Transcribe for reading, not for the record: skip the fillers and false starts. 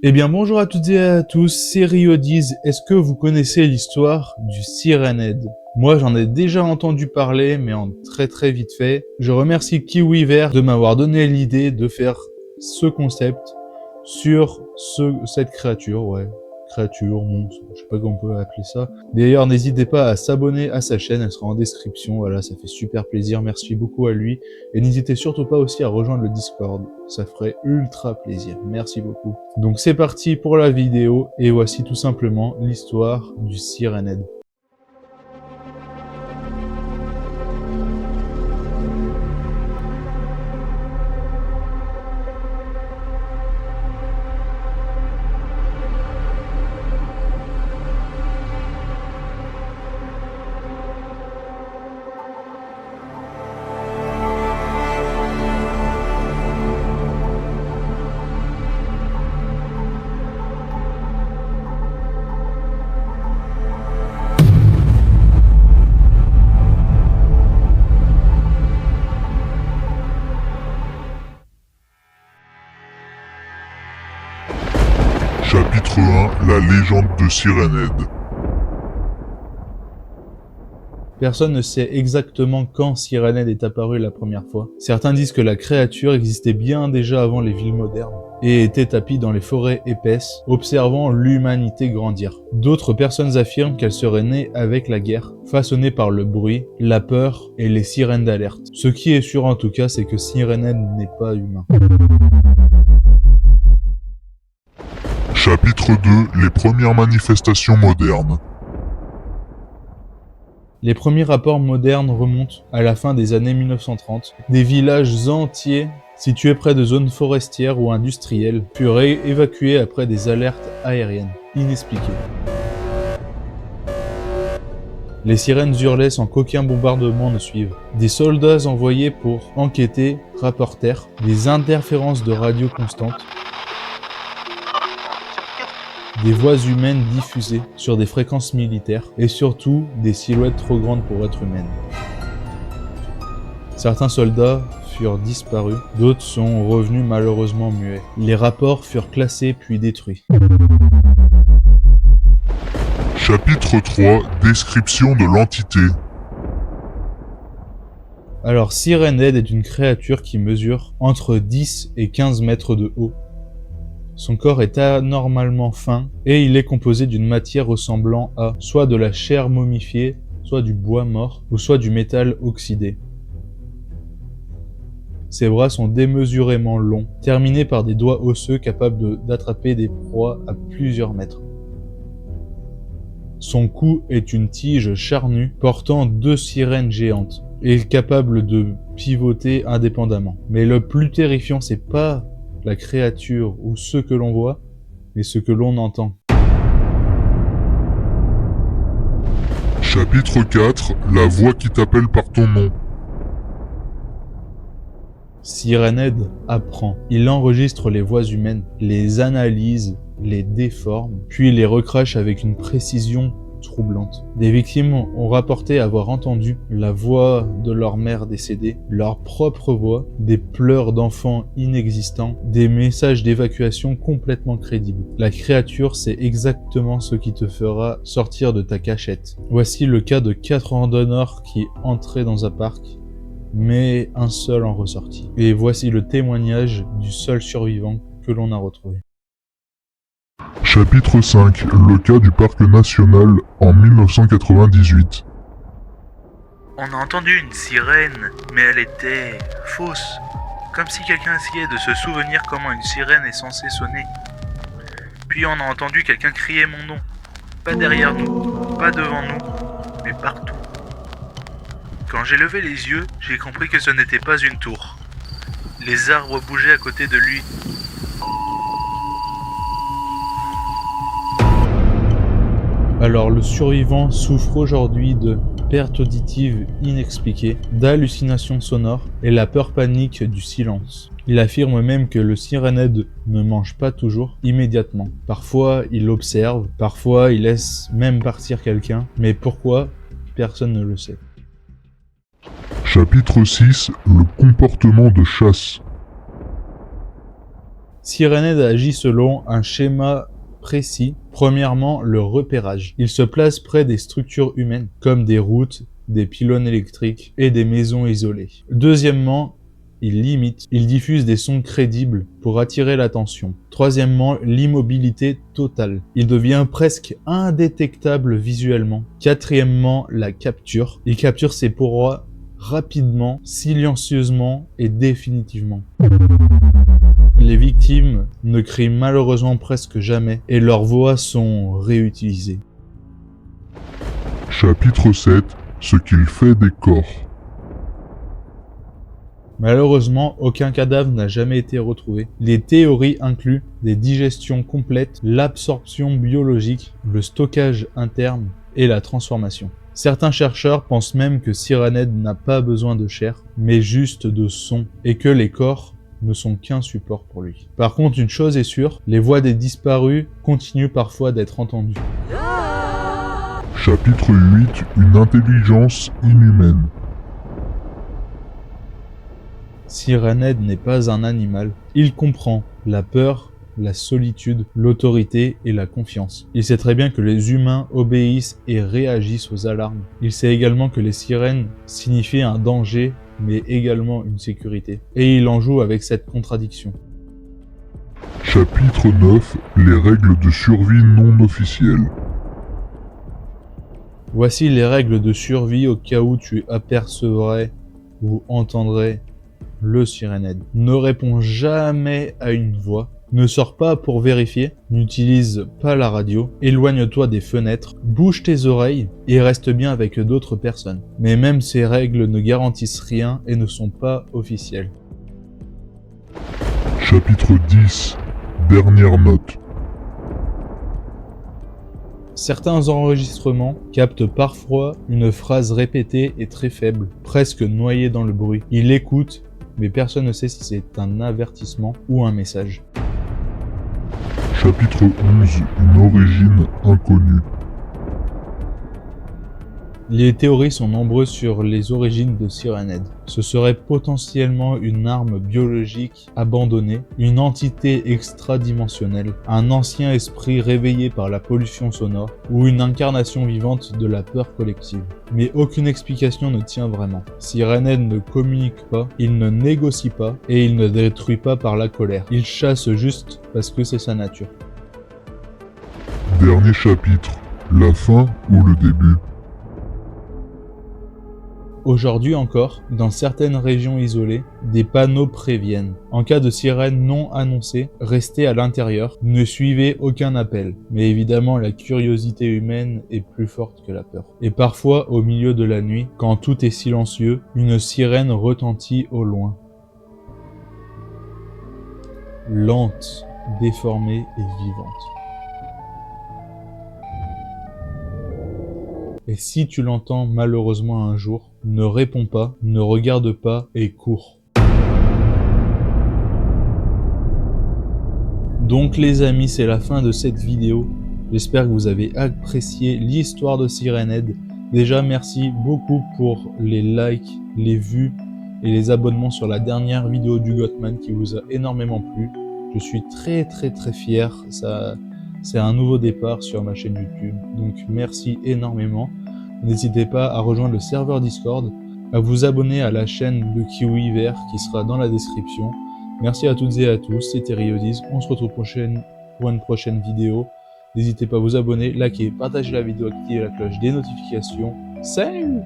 Eh bien bonjour à toutes et à tous, c'est Riodiz. Est-ce que vous connaissez l'histoire du Siren Head? Moi j'en ai déjà entendu parler, mais en très vite fait. Je remercie Kiwi Vert de m'avoir donné l'idée de faire ce concept sur cette créature, créature, monstre, je sais pas comment on peut appeler ça. D'ailleurs, n'hésitez pas à s'abonner à sa chaîne, elle sera en description, voilà, ça fait super plaisir, merci beaucoup à lui. Et n'hésitez surtout pas aussi à rejoindre le Discord, ça ferait ultra plaisir, merci beaucoup. Donc c'est parti pour la vidéo, et voici tout simplement l'histoire du Siren Head. Chapitre 1, la légende de Siren Head. Personne ne sait exactement quand Siren Head est apparu la première fois. Certains disent que la créature existait bien déjà avant les villes modernes et était tapie dans les forêts épaisses, observant l'humanité grandir. D'autres personnes affirment qu'elle serait née avec la guerre, façonnée par le bruit, la peur et les sirènes d'alerte. Ce qui est sûr en tout cas, c'est que Siren Head n'est pas humain. Chapitre 2, les premières manifestations modernes. Les premiers rapports modernes remontent à la fin des années 1930. Des villages entiers situés près de zones forestières ou industrielles furent évacués après des alertes aériennes inexpliquées. Les sirènes hurlaient sans qu'aucun bombardement ne suive. Des soldats envoyés pour enquêter rapportèrent des interférences de radio constantes, des voix humaines diffusées sur des fréquences militaires et surtout des silhouettes trop grandes pour être humaines. Certains soldats furent disparus, d'autres sont revenus malheureusement muets. Les rapports furent classés puis détruits. Chapitre 3, description de l'entité. Alors Siren Head est une créature qui mesure entre 10 et 15 mètres de haut. Son corps est anormalement fin et il est composé d'une matière ressemblant à soit de la chair momifiée, soit du bois mort ou soit du métal oxydé. Ses bras sont démesurément longs, terminés par des doigts osseux capables d'attraper des proies à plusieurs mètres. Son cou est une tige charnue portant 2 sirènes géantes et capable de pivoter indépendamment. Mais le plus terrifiant, c'est pas la créature ou ce que l'on voit, mais ce que l'on entend. Chapitre 4, la voix qui t'appelle par ton nom. Siren Head apprend. Il enregistre les voix humaines, les analyse, les déforme, puis les recrache avec une précision troublante. Des victimes ont rapporté avoir entendu la voix de leur mère décédée, leur propre voix, des pleurs d'enfants inexistants, des messages d'évacuation complètement crédibles. La créature, c'est exactement ce qui te fera sortir de ta cachette. Voici le cas de 4 randonneurs qui entraient dans un parc, mais un seul en ressortit. Et voici le témoignage du seul survivant que l'on a retrouvé. Chapitre 5, le cas du parc national en 1998. On a entendu une sirène, mais elle était fausse. Comme si quelqu'un essayait de se souvenir comment une sirène est censée sonner. Puis on a entendu quelqu'un crier mon nom. Pas derrière nous, pas devant nous, mais partout. Quand j'ai levé les yeux, j'ai compris que ce n'était pas une tour. Les arbres bougeaient à côté de lui. Alors le survivant souffre aujourd'hui de pertes auditives inexpliquées, d'hallucinations sonores et la peur panique du silence. Il affirme même que le Siren Head ne mange pas toujours immédiatement. Parfois il observe, parfois il laisse même partir quelqu'un, mais pourquoi, personne ne le sait. Chapitre 6, le comportement de chasse. Sirenhead agit selon un schéma précis. Premièrement, le repérage. Il se place près des structures humaines, comme des routes, des pylônes électriques et des maisons isolées. Deuxièmement, il limite. Il diffuse des sons crédibles pour attirer l'attention. Troisièmement, l'immobilité totale. Il devient presque indétectable visuellement. Quatrièmement, la capture. Il capture ses proies rapidement, silencieusement et définitivement. Les victimes ne crient malheureusement presque jamais et leurs voix sont réutilisées. Chapitre 7. Ce qu'il fait des corps. Malheureusement, aucun cadavre n'a jamais été retrouvé. Les théories incluent des digestions complètes, l'absorption biologique, le stockage interne et la transformation. Certains chercheurs pensent même que Sirenhead n'a pas besoin de chair, mais juste de son, et que les corps ne sont qu'un support pour lui. Par contre, une chose est sûre, les voix des disparus continuent parfois d'être entendues. Chapitre 8. Une intelligence inhumaine. Sirenhead n'est pas un animal. Il comprend la peur, la solitude, l'autorité et la confiance. Il sait très bien que les humains obéissent et réagissent aux alarmes. Il sait également que les sirènes signifient un danger, mais également une sécurité. Et il en joue avec cette contradiction. Chapitre 9. Les règles de survie non officielles. Voici les règles de survie au cas où tu apercevrais ou entendrais le Sirenhead. Ne réponds jamais à une voix. Ne sors pas pour vérifier. N'utilise pas la radio. Éloigne-toi des fenêtres. Bouge tes oreilles et reste bien avec d'autres personnes. Mais même ces règles ne garantissent rien et ne sont pas officielles. Chapitre 10. Dernière note. Certains enregistrements captent parfois une phrase répétée et très faible, presque noyée dans le bruit. Il écoute, mais personne ne sait si c'est un avertissement ou un message. Chapitre 11. Une origine inconnue. Les théories sont nombreuses sur les origines de Sirenhead. Ce serait potentiellement une arme biologique abandonnée, une entité extradimensionnelle, un ancien esprit réveillé par la pollution sonore, ou une incarnation vivante de la peur collective. Mais aucune explication ne tient vraiment. Sirenhead ne communique pas, il ne négocie pas, et il ne détruit pas par la colère. Il chasse juste parce que c'est sa nature. Dernier chapitre. La fin ou le début. Aujourd'hui encore, dans certaines régions isolées, des panneaux préviennent. En cas de sirène non annoncée, restez à l'intérieur, ne suivez aucun appel. Mais évidemment, la curiosité humaine est plus forte que la peur. Et parfois, au milieu de la nuit, quand tout est silencieux, une sirène retentit au loin. Lente, déformée et vivante. Et si tu l'entends malheureusement un jour, ne réponds pas, ne regarde pas et cours. Donc les amis, c'est la fin de cette vidéo. J'espère que vous avez apprécié l'histoire de Sirenhead. Déjà, merci beaucoup pour les likes, les vues et les abonnements sur la dernière vidéo du Gothman qui vous a énormément plu. Je suis très fier. C'est un nouveau départ sur ma chaîne YouTube, donc merci énormément. N'hésitez pas à rejoindre le serveur Discord, à vous abonner à la chaîne de Kiwi Vert qui sera dans la description. Merci à toutes et à tous, c'était Riodiz, on se retrouve pour une prochaine vidéo. N'hésitez pas à vous abonner, liker, partager la vidéo, activer la cloche des notifications. Salut!